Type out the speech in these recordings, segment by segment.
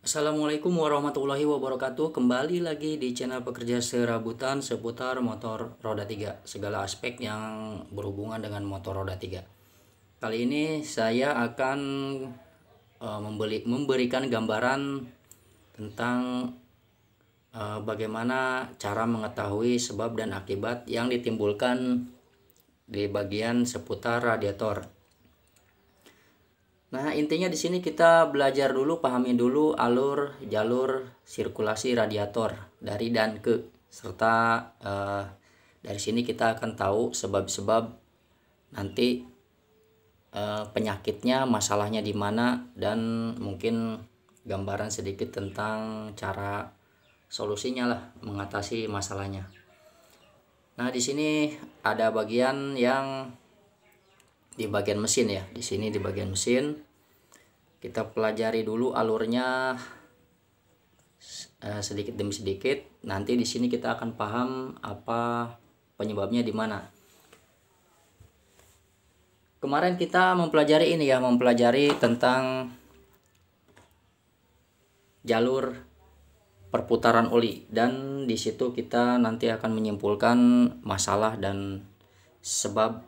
Assalamualaikum warahmatullahi wabarakatuh. Kembali lagi di channel Pekerja Serabutan seputar motor roda 3, segala aspek yang berhubungan dengan motor roda 3. Kali ini saya akan memberikan gambaran tentang bagaimana cara mengetahui sebab dan akibat yang ditimbulkan di bagian seputar radiator. Nah, intinya di sini kita belajar dulu, pahami dulu jalur sirkulasi radiator dari dan ke, serta dari sini kita akan tahu sebab-sebab nanti penyakitnya, masalahnya di mana, dan mungkin gambaran sedikit tentang cara solusinya lah mengatasi masalahnya. Nah, di sini ada bagian yang di bagian mesin ya. Di sini di bagian mesin kita pelajari dulu alurnya sedikit demi sedikit. Nanti di sini kita akan paham apa penyebabnya di mana. Kemarin kita mempelajari ini ya, mempelajari tentang jalur perputaran oli, dan di situ kita nanti akan menyimpulkan masalah dan sebab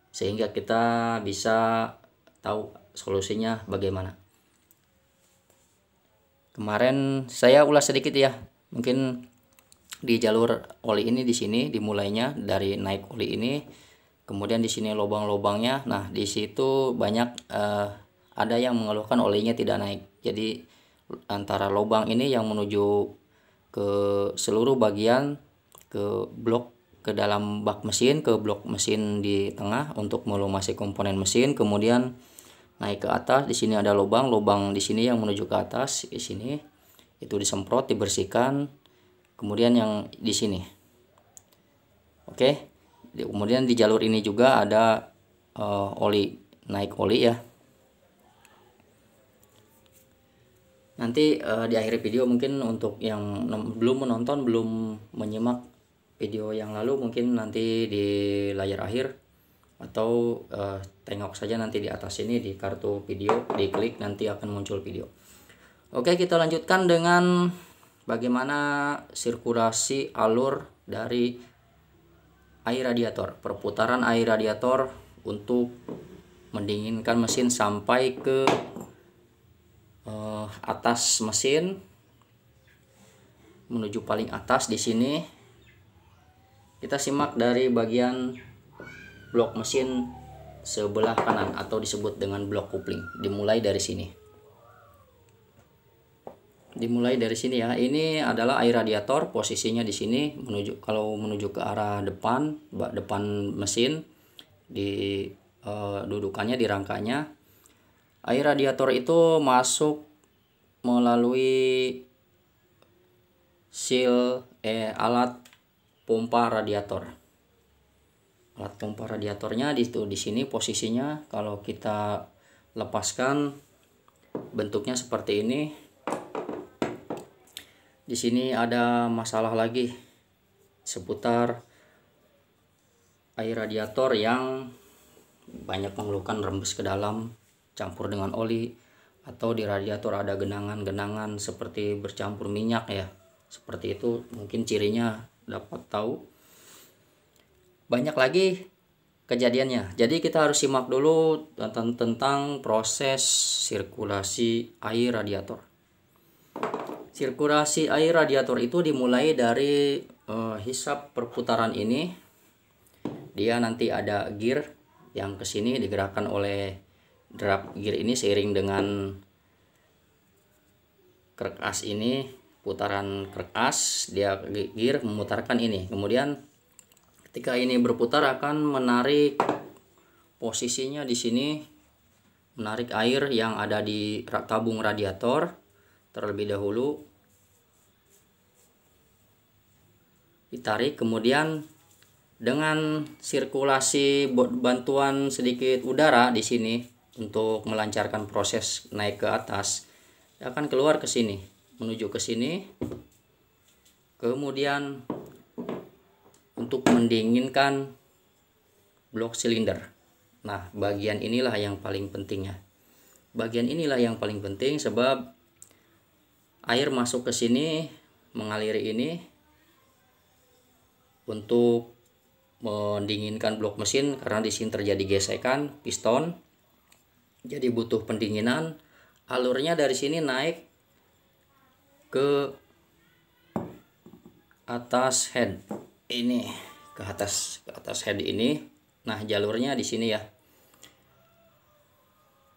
sehingga kita bisa tahu solusinya bagaimana. Kemarin saya ulas sedikit ya, mungkin di jalur oli ini, di sini dimulainya dari naik oli ini, kemudian di sini lubang-lubangnya. Nah, di situ banyak ada yang mengeluhkan olinya tidak naik. Jadi antara lubang ini yang menuju ke seluruh bagian, ke blok, ke dalam bak mesin, ke blok mesin di tengah untuk melumasi komponen mesin, kemudian naik ke atas. Di sini ada lubang di sini yang menuju ke atas, di sini itu disemprot, dibersihkan, kemudian yang di sini. Oke. Kemudian di jalur ini juga ada oli, naik oli ya. Nanti di akhir video mungkin untuk yang belum menonton, belum menyimak video yang lalu, mungkin nanti di layar akhir atau tengok saja nanti di atas ini di kartu video, diklik nanti akan muncul video. Oke, kita lanjutkan dengan bagaimana sirkulasi alur dari air radiator, perputaran air radiator untuk mendinginkan mesin sampai ke atas mesin, menuju paling atas. Di sini kita simak dari bagian blok mesin sebelah kanan atau disebut dengan blok kopling. Dimulai dari sini. Dimulai dari sini ya. Ini adalah air radiator, posisinya di sini kalau menuju ke arah depan, depan mesin, di dudukannya, di rangkanya. Air radiator itu masuk melalui alat pompa radiator. Alat pompa radiatornya di sini posisinya. Kalau kita lepaskan, bentuknya seperti ini. Di sini ada masalah lagi seputar air radiator yang banyak mengeluhkan rembes ke dalam, campur dengan oli, atau di radiator ada genangan-genangan seperti bercampur minyak ya. Seperti itu mungkin cirinya dapat tahu. Banyak lagi kejadiannya. Jadi kita harus simak dulu tentang proses sirkulasi air radiator. Sirkulasi air radiator itu dimulai dari hisap perputaran ini. Dia nanti ada gear yang kesini digerakkan oleh drag gear ini seiring dengan krek as ini, putaran krek as, dia gear memutarkan ini. Kemudian ketika ini berputar akan menarik posisinya di sini, menarik air yang ada di tabung radiator terlebih dahulu, ditarik, kemudian dengan sirkulasi bantuan sedikit udara di sini untuk melancarkan proses naik ke atas, akan keluar ke sini, menuju ke sini, kemudian untuk mendinginkan blok silinder. Nah, bagian inilah yang paling pentingnya. Bagian inilah yang paling penting sebab air masuk ke sini mengaliri ini untuk mendinginkan blok mesin, karena di sini terjadi gesekan piston, jadi butuh pendinginan. Alurnya dari sini naik ke atas head ini, ke atas head ini. Nah, jalurnya di sini ya.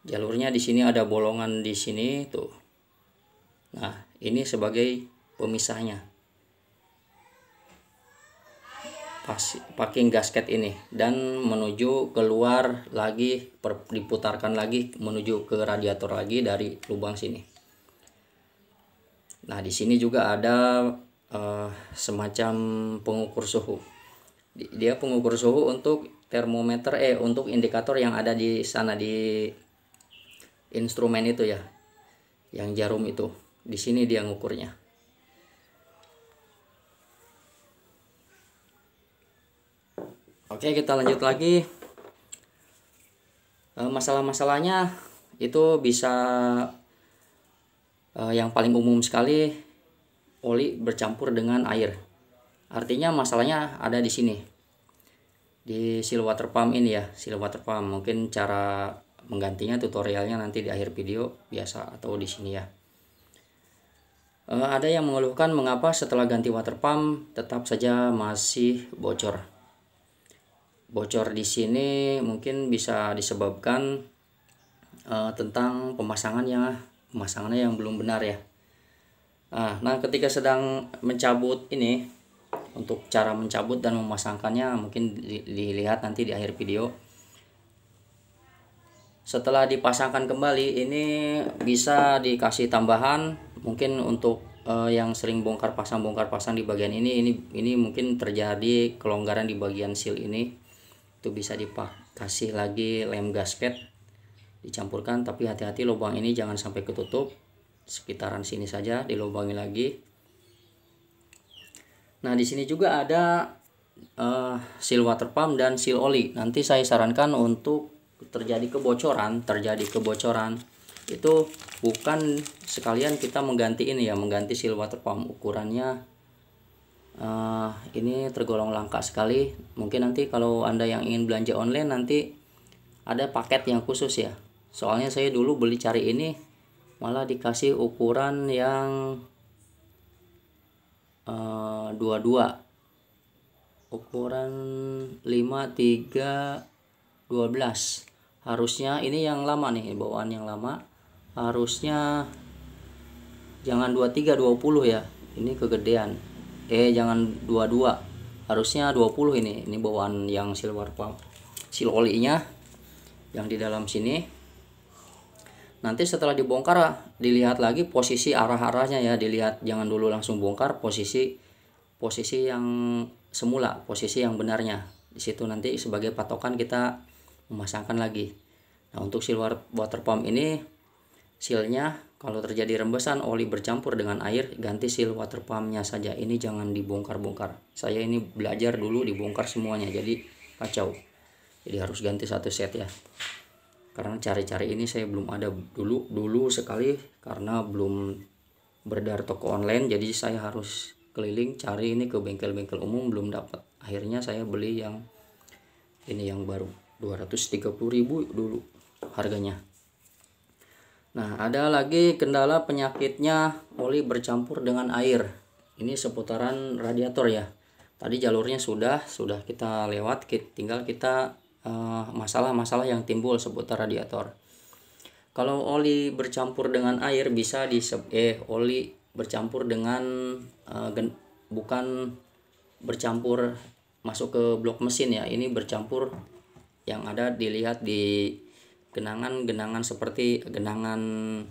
Jalurnya di sini ada bolongan di sini tuh. Nah, ini sebagai pemisahnya. Packing gasket ini, dan menuju keluar lagi, diputarkan lagi menuju ke radiator lagi dari lubang sini. Nah, di sini juga ada semacam pengukur suhu. Dia pengukur suhu untuk termometer, untuk indikator yang ada di sana di instrumen itu ya, yang jarum itu. Di sini dia ngukurnya. Oke, kita lanjut lagi. Masalah-masalahnya itu bisa yang paling umum sekali, oli bercampur dengan air. Artinya masalahnya ada di sini, di seal water pump ini ya, seal water pump. Mungkin cara menggantinya tutorialnya nanti di akhir video biasa atau di sini ya. Ada yang mengeluhkan mengapa setelah ganti water pump tetap saja masih bocor. Bocor di sini mungkin bisa disebabkan tentang pemasangannya yang belum benar ya. Nah, ketika sedang mencabut ini, untuk cara mencabut dan memasangkannya mungkin dilihat nanti di akhir video. Setelah dipasangkan kembali, ini bisa dikasih tambahan. Mungkin untuk yang sering bongkar pasang di bagian ini mungkin terjadi kelonggaran di bagian seal ini. Itu bisa dikasih lagi lem gasket, dicampurkan, tapi hati-hati lubang ini jangan sampai ketutup. Sekitaran sini saja dilubangi lagi. Nah, di sini juga ada seal water pump dan seal oli. Nanti saya sarankan untuk terjadi kebocoran itu bukan sekalian kita mengganti ini ya, mengganti seal water pump. Ukurannya ini tergolong langka sekali. Mungkin nanti kalau Anda yang ingin belanja online nanti ada paket yang khusus ya. Soalnya saya dulu cari ini malah dikasih ukuran yang 22, ukuran 5312. Harusnya ini yang lama nih, bawaan yang lama. Harusnya jangan 2320 ya. Ini kegedean. Jangan 22. Harusnya 20 ini. Ini bawaan yang silver pump. Seal olinya yang di dalam sini. Nanti setelah dibongkar dilihat lagi posisi arah-arahnya ya, dilihat, jangan dulu langsung bongkar posisi yang semula, posisi yang benarnya. Di situ nanti sebagai patokan kita memasangkan lagi. Nah, untuk seal water pump ini, sealnya kalau terjadi rembesan oli bercampur dengan air, ganti seal water pumpnya saja. Ini jangan dibongkar-bongkar. Saya ini belajar dulu dibongkar semuanya, jadi kacau. Jadi harus ganti satu set ya. Karena cari-cari ini saya belum ada dulu sekali, karena belum beredar toko online, jadi saya harus keliling cari ini ke bengkel-bengkel umum, belum dapat. Akhirnya saya beli yang ini, yang baru 230.000 dulu harganya. Nah, ada lagi kendala penyakitnya oli bercampur dengan air. Ini seputaran radiator ya. Tadi jalurnya sudah kita lewat, tinggal kita masalah-masalah yang timbul seputar radiator. Kalau oli bercampur dengan air bisa oli bercampur dengan bukan bercampur masuk ke blok mesin ya. Ini bercampur yang ada dilihat di genangan seperti genangan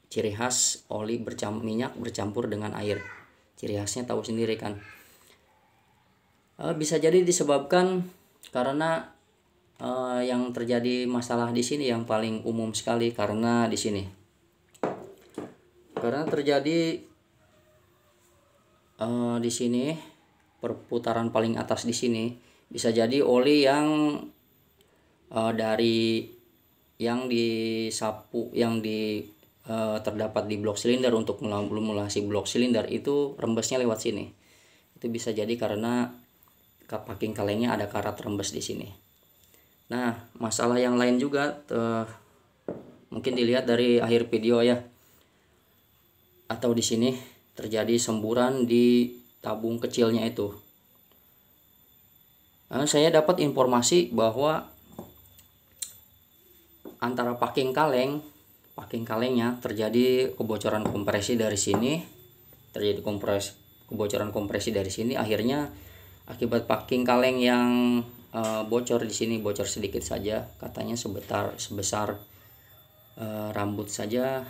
ciri khas oli minyak bercampur dengan air. Ciri khasnya tahu sendiri kan. Bisa jadi disebabkan karena yang terjadi masalah di sini yang paling umum sekali, karena di sini. Karena terjadi di sini perputaran paling atas di sini, bisa jadi oli yang dari yang disapu, yang di terdapat di blok silinder untuk memulasi blok silinder itu rembesnya lewat sini. Itu bisa jadi karena packing kalengnya ada karat rembes di sini. Nah, masalah yang lain juga mungkin dilihat dari akhir video ya. Atau di sini terjadi semburan di tabung kecilnya itu. Nah, saya dapat informasi bahwa antara packing kalengnya terjadi kebocoran kompresi dari sini, kebocoran kompresi dari sini, akhirnya akibat packing kaleng yang bocor di sini, bocor sedikit saja, katanya sebesar rambut saja,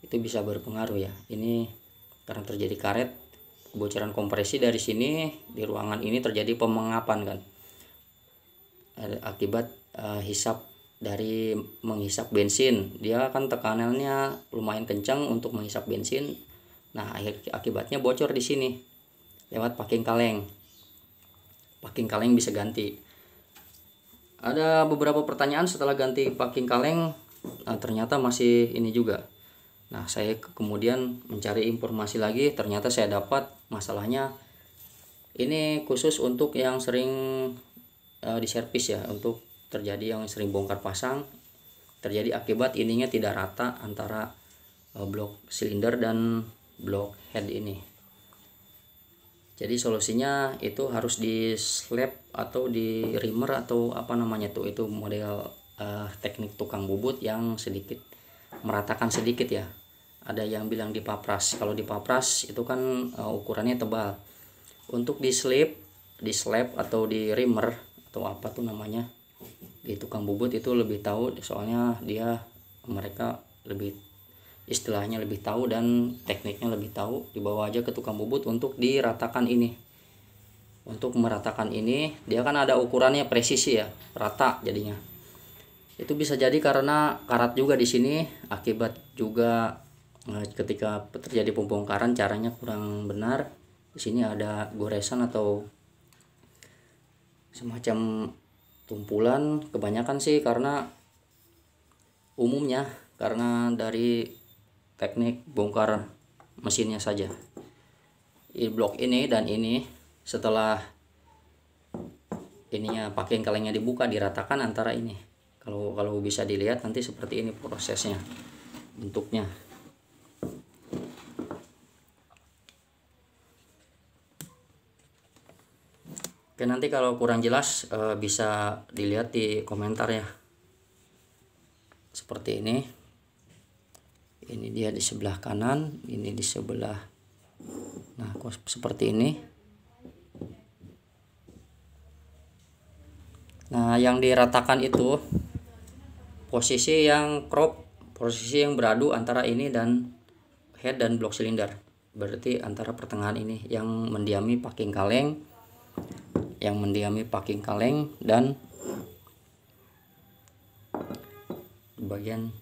itu bisa berpengaruh ya. Ini karena terjadi karet, kebocoran kompresi dari sini, di ruangan ini terjadi pemengapan kan, akibat menghisap bensin. Dia kan tekanannya lumayan kencang untuk menghisap bensin. Nah, akibatnya bocor di sini lewat packing kaleng. Packing kaleng bisa ganti. Ada beberapa pertanyaan setelah ganti packing kaleng. Nah, ternyata masih ini juga. Nah, saya kemudian mencari informasi lagi, ternyata saya dapat masalahnya ini khusus untuk yang sering diservis ya, untuk terjadi yang sering bongkar pasang, terjadi akibat ininya tidak rata antara blok silinder dan blok head ini. Jadi solusinya itu harus di slap atau di rimmer atau apa namanya tuh, itu model teknik tukang bubut yang sedikit meratakan sedikit ya. Ada yang bilang dipapras. Kalau dipapras itu kan ukurannya tebal. Untuk di slap atau di rimmer atau apa tuh namanya, di tukang bubut itu lebih tahu, soalnya mereka lebih istilahnya lebih tahu dan tekniknya lebih tahu. Dibawa aja ke tukang bubut untuk diratakan ini. Untuk meratakan ini, dia kan ada ukurannya presisi ya, rata jadinya. Itu bisa jadi karena karat juga di sini, akibat juga ketika terjadi pembongkaran caranya kurang benar. Di sini ada goresan atau semacam tumpulan, kebanyakan sih karena umumnya karena dari teknik bongkar mesinnya saja. Di blok ini dan ini, setelah ininya packing kalengnya dibuka, diratakan antara ini. Kalau bisa dilihat nanti seperti ini prosesnya, bentuknya. Oke, nanti kalau kurang jelas bisa dilihat di komentar ya. Seperti ini. Ini dia di sebelah kanan, ini di sebelah. Nah, seperti ini. Nah, yang diratakan itu posisi yang crop, posisi yang beradu antara ini dan head dan blok silinder. Berarti antara pertengahan ini yang mendiami packing kaleng, dan bagian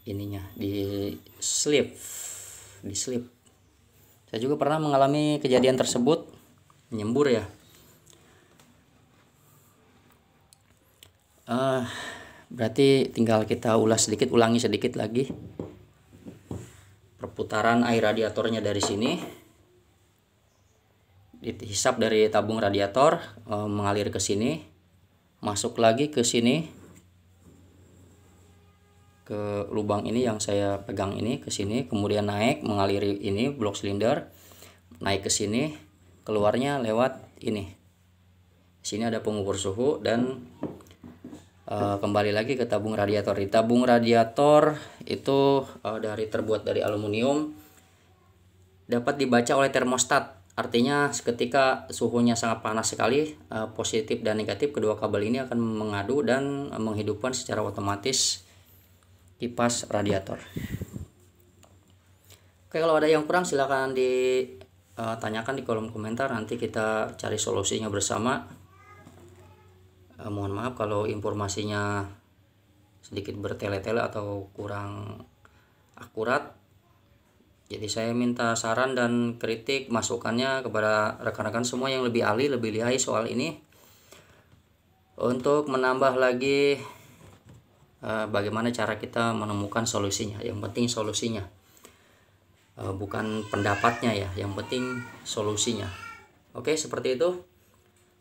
ininya di slip. Saya juga pernah mengalami kejadian tersebut, menyembur ya. Berarti tinggal kita ulangi sedikit lagi perputaran air radiatornya dari sini, dihisap dari tabung radiator, mengalir ke sini, masuk lagi ke sini, ke lubang ini yang saya pegang ini, ke sini, kemudian naik mengaliri ini blok silinder, naik ke sini, keluarnya lewat ini. Sini ada pengukur suhu dan kembali lagi ke tabung radiator. Di tabung radiator itu terbuat dari aluminium, dapat dibaca oleh termostat. Artinya ketika suhunya sangat panas sekali, positif dan negatif kedua kabel ini akan mengadu dan menghidupkan secara otomatis kipas radiator. Oke, kalau ada yang kurang silahkan ditanyakan di kolom komentar, nanti kita cari solusinya bersama. Mohon maaf kalau informasinya sedikit bertele-tele atau kurang akurat. Jadi saya minta saran dan kritik masukannya kepada rekan-rekan semua yang lebih ahli, lebih lihai soal ini, untuk menambah lagi bagaimana cara kita menemukan solusinya. Yang penting solusinya, bukan pendapatnya ya, yang penting solusinya. Oke, seperti itu.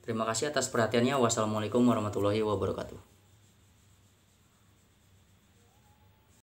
Terima kasih atas perhatiannya. Wassalamualaikum warahmatullahi wabarakatuh.